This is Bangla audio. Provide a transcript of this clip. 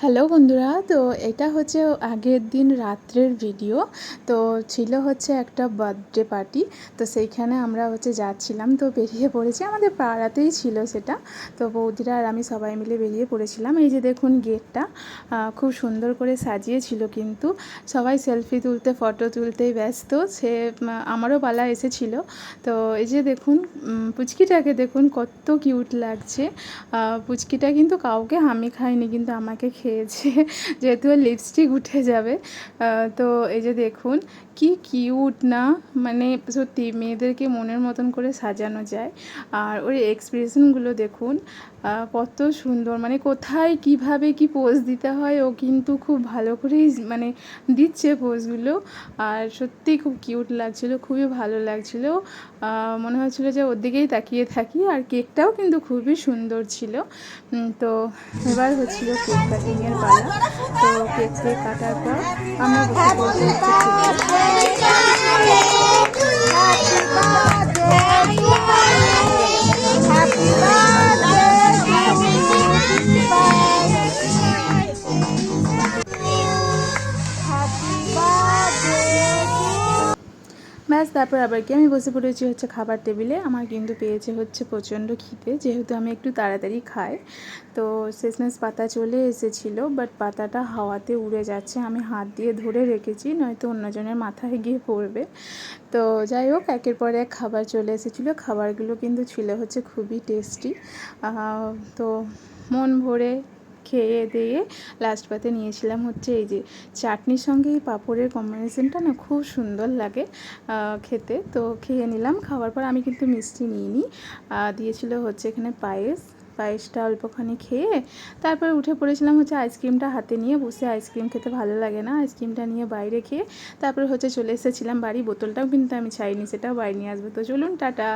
হ্যালো বন্ধুরা, তো এটা হচ্ছে আগের দিন রাত্রের ভিডিও। তো ছিল হচ্ছে একটা বার্থডে পার্টি। তো সেইখানে আমরা হচ্ছে যাচ্ছিলাম, তো বেরিয়ে পড়েছি, আমাদের পাড়াতেই ছিল সেটা। তো বৌদিরা আর আমি সবাই মিলে বেরিয়ে পড়েছিলাম। এই যে দেখুন গেটটা খুব সুন্দর করে সাজিয়েছিল, কিন্তু সবাই সেলফি তুলতে ফটো তুলতেই ব্যস্ত। আমারও পালা এসেছিল। তো এই যে দেখুন পুচকিটাকে দেখুন কত কিউট লাগছে। পুচকিটা কিন্তু কাউকে হামি খায়নি, কিন্তু আমাকে খেয়েছে যেহেতু ওর লিপস্টিক উঠে যাবে। তো এই যে দেখুন কি কিউট না, মানে সত্যি মেয়েদেরকে মনের মতন করে সাজানো যায়। আর ওর এক্সপ্রেশনগুলো দেখুন কত সুন্দর, মানে কোথায় কিভাবে কি পোজ দিতে হয় ও কিন্তু খুব ভালো করেই মানে দিচ্ছে পোজগুলো। আর সত্যিই খুব কিউট লাগছিলো, খুবই ভালো লাগছিলো। মনে হচ্ছিলো যে ওর দিকেই তাকিয়ে থাকি। আর কেকটাও কিন্তু খুবই সুন্দর ছিল। তো এবার হচ্ছিলো কেক কাটিংয়ের পালা। তো কেক কাটার পর আমরা বসে পড়বো হচ্ছে ব্যাস। তারপর আবার কি আমি বসে পড়েছি হচ্ছে খাবার টেবিলে। আমার কিন্তু পেয়েছে হচ্ছে প্রচণ্ড খিদে, যেহেতু আমি একটু তাড়াতাড়ি খাই। তো শেষমেশ পাতা চলে এসেছিলো, বাট পাতাটা হাওয়াতে উড়ে যাচ্ছে, আমি হাত দিয়ে ধরে রেখেছি, নয়তো অন্যজনের মাথায় গিয়ে পড়বে। তো যাই হোক, একের পর এক খাবার চলে এসেছিলো। খাবারগুলো কিন্তু ছিল হচ্ছে খুবই টেস্টি। তো মন ভরে খেয়ে দিয়ে লাস্ট পাতে নিয়েছিলাম হচ্ছে এই যে চাটনির সঙ্গে এই পাঁপড়ের কম্বিনেশনটা না খুব সুন্দর লাগে খেতে। তো খেয়ে নিলাম। খাওয়ার পর আমি কিন্তু মিষ্টি নিইনি, দিয়েছিল হচ্ছে এখানে পায়েসটা অল্পখানি খেয়ে তারপরে উঠে পড়েছিলাম হচ্ছে আইসক্রিমটা হাতে নিয়ে। বসে আইসক্রিম খেতে ভালো লাগে না, আইসক্রিমটা নিয়ে বাইরে খেয়ে তারপরে হচ্ছে চলে এসেছিলাম বাড়ি। বোতলটাও কিন্তু আমি চাইনি, সেটাও বাড়ি নিয়ে আসবো। তো চলুন, টাটা।